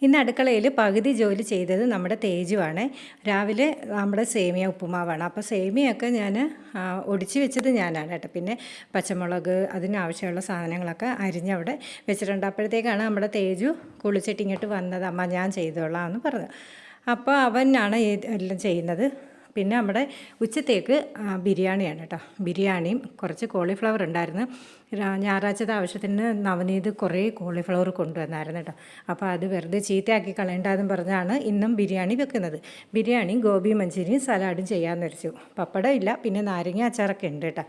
ഇന്ന് അടുക്കളയിൽ പകുതി ജോലി ചെയ്തത് നമ്മുടെ തേജുവാണ്. രാവിലെ നമ്മുടെ സേമിയ ഉപ്പുമാവാണ്. അപ്പോൾ സേമിയൊക്കെ ഞാൻ ഒടിച്ച് വെച്ചത് ഞാനാണ് കേട്ടോ. പിന്നെ പച്ചമുളക് അതിനാവശ്യമുള്ള സാധനങ്ങളൊക്കെ അരിഞ്ഞവിടെ വെച്ചിട്ടുണ്ട്. അപ്പോഴത്തേക്കാണ് നമ്മുടെ തേജു കുളിച്ചിട്ട് ഇങ്ങോട്ട് വന്നത്. അമ്മ ഞാൻ ചെയ്തോളാം എന്ന് പറഞ്ഞു. അപ്പോൾ അവനാണ് എല്ലാം ചെയ്യുന്നത്. പിന്നെ നമ്മുടെ ഉച്ചത്തേക്ക് ബിരിയാണിയാണ് കേട്ടോ. ബിരിയാണിയും കുറച്ച് കോളിഫ്ലവർ ഉണ്ടായിരുന്നു. ഞായറാഴ്ചത്തെ ആവശ്യത്തിന് നവനീത് കുറേ കോളിഫ്ലവർ കൊണ്ടുവന്നായിരുന്നു കേട്ടോ. അപ്പോൾ അത് വെറുതെ ചീത്തയാക്കി കളയണ്ടെന്ന് പറഞ്ഞാണ് ഇന്നും ബിരിയാണി വെക്കുന്നത്. ബിരിയാണിയും ഗോബി മഞ്ചൂരിയും സലാഡും ചെയ്യാമെന്ന് വെച്ചു. പപ്പടം ഇല്ല, പിന്നെ നാരങ്ങ അച്ചാറൊക്കെ ഉണ്ട് കേട്ടോ.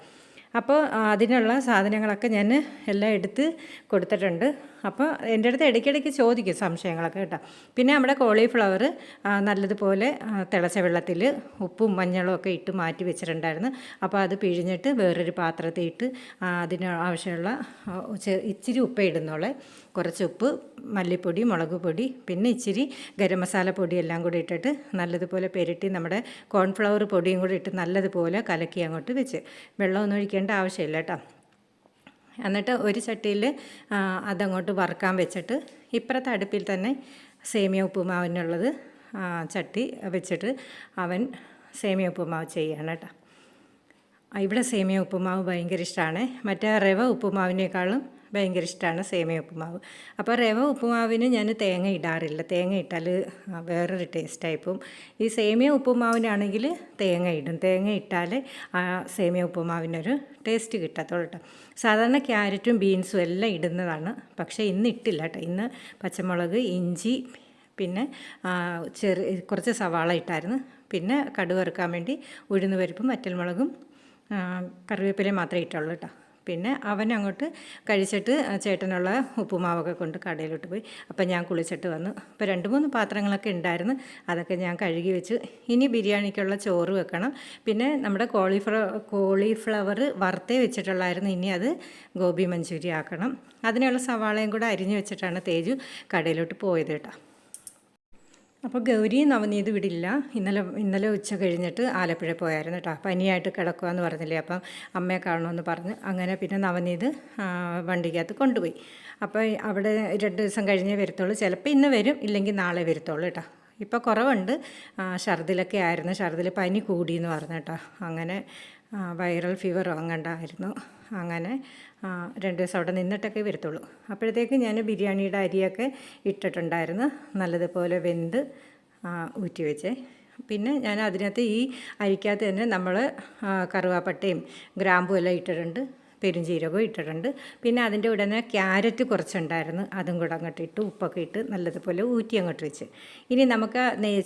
അപ്പോൾ അതിനുള്ള സാധനങ്ങളൊക്കെ ഞാൻ എല്ലാം എടുത്ത് കൊടുത്തിട്ടുണ്ട്. അപ്പോൾ എൻ്റെ അടുത്ത് ഇടയ്ക്കിടയ്ക്ക് ചോദിക്കും സംശയങ്ങളൊക്കെ കേട്ടോ. പിന്നെ നമ്മുടെ കോളിഫ്ലവർ നല്ലതുപോലെ തിളച്ച വെള്ളത്തിൽ ഉപ്പും മഞ്ഞളും ഒക്കെ ഇട്ട് മാറ്റി വെച്ചിട്ടുണ്ടായിരുന്നു. അപ്പോൾ അത് പിഴിഞ്ഞിട്ട് വേറൊരു പാത്രത്തിൽ ഇട്ട് അതിന് ആവശ്യമുള്ള ഇച്ചിരി ഉപ്പ് ഇടുന്നോളെ. കുറച്ച് ഉപ്പ്, മല്ലിപ്പൊടി, മുളക് പൊടി, പിന്നെ ഇച്ചിരി ഗരം മസാല പൊടി എല്ലാം കൂടി ഇട്ടിട്ട് നല്ലതുപോലെ പെരട്ടി നമ്മുടെ കോൺഫ്ലവർ പൊടിയും കൂടി ഇട്ട് നല്ലതുപോലെ കലക്കി അങ്ങോട്ട് വെച്ച് വെള്ളമൊന്നും ഒഴിക്കേണ്ട ആവശ്യമില്ല കേട്ടോ. എന്നിട്ട് ഒരു ചട്ടിയിൽ അതങ്ങോട്ട് വറുക്കാൻ വെച്ചിട്ട് ഇപ്പുറത്തെ അടുപ്പിൽ തന്നെ സേമിയ ഉപ്പുമാവിനുള്ളത് ചട്ടി വെച്ചിട്ട് അവൻ സേമിയ ഉപ്പുമാവ് ചെയ്യാണ് കേട്ടോ. ഇവിടെ സേമിയ ഉപ്പുമാവ് ഭയങ്കര ഇഷ്ടമാണ്. മറ്റേ റവ ഉപ്പുമാവിനേക്കാളും ഭയങ്കര ഇഷ്ടമാണ് സേമിയ ഉപ്പുമാവ്. അപ്പോൾ റവ ഉപ്പുമാവിന് ഞാൻ തേങ്ങ ഇടാറില്ല. തേങ്ങ ഇട്ടാൽ വേറൊരു ടേസ്റ്റായിപ്പോവും. ഈ സേമിയ ഉപ്പുമാവിനാണെങ്കിൽ തേങ്ങ ഇടും. തേങ്ങ ഇട്ടാൽ ആ സേമിയ ഉപ്പുമാവിനൊരു ടേസ്റ്റ് കിട്ടത്തുള്ളൂ കേട്ടോ. സാധാരണ ക്യാരറ്റും ബീൻസും എല്ലാം ഇടുന്നതാണ്, പക്ഷേ ഇന്ന് ഇട്ടില്ല കേട്ടോ. ഇന്ന് പച്ചമുളക്, ഇഞ്ചി, പിന്നെ കുറച്ച് സവാള ഇട്ടായിരുന്നു. പിന്നെ കടുക് വറുക്കാൻ വേണ്ടി ഉഴുന്ന് പരിപ്പും വറ്റൽമുളകും കറിവേപ്പിലയും മാത്രമേ ഇട്ടുള്ളൂ കേട്ടോ. പിന്നെ അവൻ അങ്ങോട്ട് കഴിച്ചിട്ട് ചേട്ടനുള്ള ഉപ്പുമാവൊക്കെ കൊണ്ട് കടയിലോട്ട് പോയി. അപ്പം ഞാൻ കുളിച്ചിട്ട് വന്നു. അപ്പോൾ 2-3 പാത്രങ്ങളൊക്കെ ഉണ്ടായിരുന്നു, അതൊക്കെ ഞാൻ കഴുകി വെച്ചു. ഇനി ബിരിയാണിക്കുള്ള ചോറ് വെക്കണം. പിന്നെ നമ്മുടെ കോളിഫ്ലവർ വറുത്തേ വെച്ചിട്ടുള്ളായിരുന്നു. ഇനി അത് ഗോബി മഞ്ചൂരി ആക്കണം. അതിനുള്ള സവാളയും കൂടെ അരിഞ്ഞു വെച്ചിട്ടാണ് തേജു കടയിലോട്ട് പോയത് കേട്ടോ. അപ്പോൾ ഗൗരിയും നവനീത് വിടില്ല. ഇന്നലെ ഉച്ച കഴിഞ്ഞിട്ട് ആലപ്പുഴ പോയായിരുന്നു കേട്ടോ. പനിയായിട്ട് കിടക്കുകയെന്ന് പറഞ്ഞില്ലേ. അപ്പം അമ്മയെ കാണണമെന്ന് പറഞ്ഞ് അങ്ങനെ പിന്നെ നവനീത് വണ്ടിക്കകത്ത് കൊണ്ടുപോയി. അപ്പോൾ അവിടെ 2 ദിവസം കഴിഞ്ഞേ വരത്തുള്ളൂ. ചിലപ്പോൾ ഇന്ന് വരും, ഇല്ലെങ്കിൽ നാളെ വരത്തുള്ളൂ കേട്ടോ. ഇപ്പോൾ കുറവുണ്ട്. ഛർദിലൊക്കെ ആയിരുന്നു. ഛർദിൽ പനി കൂടിയെന്ന് പറഞ്ഞു കേട്ടോ. അങ്ങനെ വൈറൽ ഫീവറോ അങ്ങണ്ടായിരുന്നു. അങ്ങനെ 2 ദിവസം അവിടെ നിന്നിട്ടൊക്കെ വരത്തുള്ളൂ. അപ്പോഴത്തേക്ക് ഞാൻ ബിരിയാണിയുടെ അരിയൊക്കെ ഇട്ടിട്ടുണ്ടായിരുന്നു. നല്ലതുപോലെ വെന്ത് ഊറ്റി വെച്ചേ. പിന്നെ ഞാൻ അതിനകത്ത് ഈ അരിക്കകത്ത് തന്നെ നമ്മൾ കറുവാപ്പട്ടയും ഗ്രാമ്പും എല്ലാം ഇട്ടിട്ടുണ്ട്, പെരുംജീരകവും ഇട്ടിട്ടുണ്ട്. പിന്നെ അതിൻ്റെ ഉടനെ ക്യാരറ്റ് കുറച്ചുണ്ടായിരുന്നു, അതും കൂടെ അങ്ങോട്ട് ഇട്ട് ഉപ്പൊക്കെ ഇട്ട് നല്ലതുപോലെ ഊറ്റി അങ്ങോട്ട് വെച്ച്. ഇനി നമുക്ക്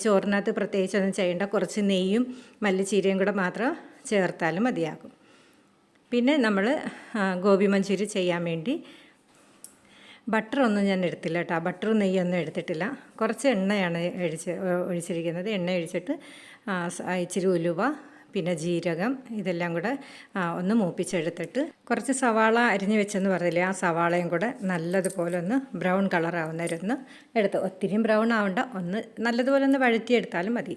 ചോറിനകത്ത് പ്രത്യേകിച്ചൊന്നും ചെയ്യേണ്ട, കുറച്ച് നെയ്യും മല്ലിച്ചീരയും കൂടെ മാത്രം ചേർത്താലും മതിയാകും. പിന്നെ നമ്മൾ ഗോബി മഞ്ചൂരി ചെയ്യാൻ വേണ്ടി ബട്ടറൊന്നും ഞാൻ എടുത്തില്ല കേട്ടോ. ബട്ടറും നെയ്യൊന്നും എടുത്തിട്ടില്ല. കുറച്ച് എണ്ണയാണ് ഒഴിച്ചിരിക്കുന്നത്. എണ്ണ ഒഴിച്ചിട്ട് ഇച്ചിരി ഉലുവ, പിന്നെ ജീരകം ഇതെല്ലാം കൂടെ ഒന്ന് മൂപ്പിച്ചെടുത്തിട്ട് കുറച്ച് സവാള അരിഞ്ഞ് വെച്ചെന്ന് പറഞ്ഞില്ലേ, ആ സവാളയും കൂടെ നല്ലതുപോലെ ഒന്ന് ബ്രൗൺ കളറാവുന്നവരൊന്ന് എടുത്ത്, ഒത്തിരിയും ബ്രൗൺ ആവണ്ട, ഒന്ന് നല്ലതുപോലെ ഒന്ന് വഴറ്റിയെടുത്താലും മതി.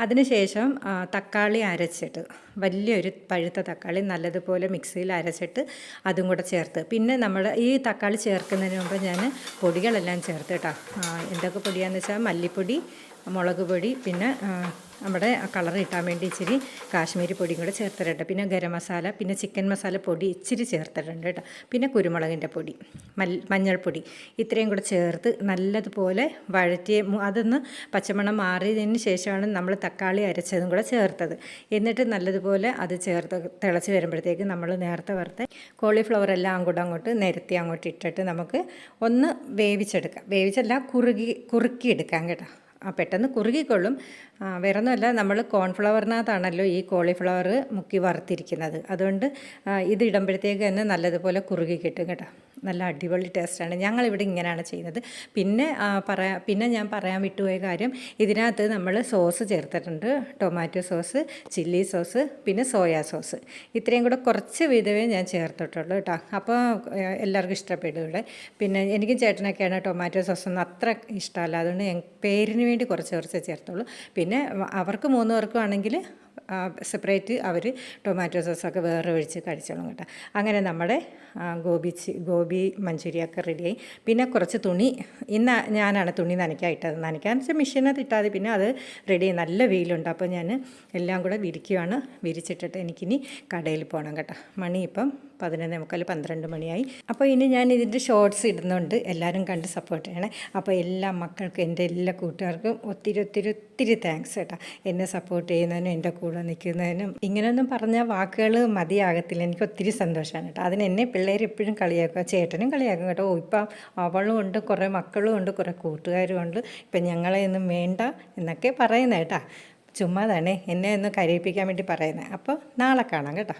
അതിനുശേഷം തക്കാളി അരച്ചിട്ട്, വലിയൊരു പഴുത്ത തക്കാളി നല്ലതുപോലെ മിക്സിയിൽ അരച്ചിട്ട് അതും കൂടെ ചേർത്ത്, പിന്നെ നമ്മൾ ഈ തക്കാളി ചേർക്കുന്നതിന് മുമ്പ് ഞാൻ പൊടികളെല്ലാം ചേർത്ത് കേട്ടോ. എന്തൊക്കെ പൊടിയാണെന്ന് വെച്ചാൽ മല്ലിപ്പൊടി, മുളക് പൊടി, പിന്നെ നമ്മുടെ കളർ കിട്ടാൻ വേണ്ടി ഇച്ചിരി കാശ്മീരി പൊടിയും കൂടെ ചേർത്തിട്ടുണ്ട്. പിന്നെ ഗരം മസാല, പിന്നെ ചിക്കൻ മസാല പൊടി ഇച്ചിരി ചേർത്തിട്ടുണ്ട് കേട്ടോ. പിന്നെ കുരുമുളകിൻ്റെ പൊടി, മഞ്ഞൾപ്പൊടി, ഇത്രയും കൂടെ ചേർത്ത് നല്ലതുപോലെ വഴറ്റി അതൊന്ന് പച്ചമണം മാറിയതിന് ശേഷമാണ് നമ്മൾ തക്കാളി അരച്ചതും കൂടെ ചേർത്തത്. എന്നിട്ട് നല്ലതുപോലെ അത് ചേർത്ത് തിളച്ച് വരുമ്പോഴത്തേക്ക് നമ്മൾ നേരത്തെ വറുത്ത കോളിഫ്ലവർ എല്ലാം കൂടെ അങ്ങോട്ട് നിരത്തി അങ്ങോട്ട് ഇട്ടിട്ട് നമുക്ക് ഒന്ന് വേവിച്ചെടുക്കാം. വേവിച്ചല്ല, കുറുക്കിയെടുക്കാം കേട്ടോ. പെട്ടെന്ന് കുറുകിക്കൊള്ളും. വേറൊന്നുമല്ല, നമ്മൾ കോൺഫ്ലവറിനകത്താണല്ലോ ഈ കോളിഫ്ലവർ മുക്കി വറുത്തിരിക്കുന്നത്. അതുകൊണ്ട് ഇത് ഇടുമ്പോഴത്തേക്ക് തന്നെ നല്ലതുപോലെ കുറുകി കിട്ടും കേട്ടോ. നല്ല അടിപൊളി ടേസ്റ്റാണ്. ഞങ്ങളിവിടെ ഇങ്ങനെയാണ് ചെയ്യുന്നത്. പിന്നെ ഞാൻ പറയാൻ വിട്ടുപോയ കാര്യം, ഇതിനകത്ത് നമ്മൾ സോസ് ചേർത്തിട്ടുണ്ട്. ടൊമാറ്റോ സോസ്, ചില്ലി സോസ്, പിന്നെ സോയാ സോസ്. ഇത്രയും കൂടെ കുറച്ച് വീതമേ ഞാൻ ചേർത്തിട്ടുള്ളൂ കേട്ടോ. അപ്പോൾ എല്ലാവർക്കും ഇഷ്ടപ്പെടും ഇവിടെ. പിന്നെ എനിക്കും ചേട്ടനൊക്കെയാണ് ടൊമാറ്റോ സോസൊന്നും അത്ര ഇഷ്ടമല്ല. അതുകൊണ്ട് പേരിന് വേണ്ടി കുറച്ച് ചേർത്തുള്ളൂ. പിന്നെ അവർക്ക് 3 പേർക്കും ആണെങ്കിൽ സെപ്പറേറ്റ് അവർ ടൊമാറ്റോ സോസൊക്കെ വേറെ ഒഴിച്ച് കഴിച്ചോളും കേട്ടോ. അങ്ങനെ നമ്മുടെ ഗോബി മഞ്ചൂരിയൊക്കെ റെഡിയായി. പിന്നെ കുറച്ച് തുണി ഇന്ന് ഞാനാണ് തുണി നനയ്ക്കാൻ ഇട്ടത്. നനയ്ക്കാൻ വെച്ചാൽ മെഷീനകത്ത് ഇട്ടാൽ പിന്നെ അത് റെഡിയായി. നല്ല വെയിലുണ്ട്. അപ്പോൾ ഞാൻ എല്ലാം കൂടെ വിരിക്കുകയാണ്. വിരിച്ചിട്ടിട്ട് എനിക്കിനി കടയിൽ പോകണം കേട്ടോ. മണി ഇപ്പം 11:45 12 മണിയായി. അപ്പോൾ ഇനി ഞാൻ ഇതിൻ്റെ ഷോർട്സ് ഇടുന്നുണ്ട്, എല്ലാവരും കണ്ട് സപ്പോർട്ട് ചെയ്യണേ. അപ്പോൾ എല്ലാ മക്കൾക്കും എൻ്റെ എല്ലാ കൂട്ടുകാർക്കും ഒത്തിരി താങ്ക്സ് കേട്ടോ. എന്നെ സപ്പോർട്ട് ചെയ്യുന്നതിനും എൻ്റെ കൂടെ നിൽക്കുന്നതിനും. ഇങ്ങനെയൊന്നും പറഞ്ഞാൽ വാക്കുകൾ മതിയാകത്തില്ല. എനിക്ക് ഒത്തിരി സന്തോഷമാണ് കേട്ടോ. അതിന് എന്നെ പിള്ളേർ എപ്പോഴും കളിയാക്കുക, ചേട്ടനും കളിയാക്കും കേട്ടോ. ഇപ്പം അവളും ഉണ്ട്, കുറേ മക്കളും ഉണ്ട്, കുറേ കൂട്ടുകാരും ഉണ്ട്, ഇപ്പം ഞങ്ങളെ ഒന്നും വേണ്ട എന്നൊക്കെ പറയുന്നത് കേട്ടോ. ചുമ്മാതാണ് എന്നെ ഒന്ന് കരയിപ്പിക്കാൻ വേണ്ടി പറയുന്നത്. അപ്പോൾ നാളെ കാണാം കേട്ടോ.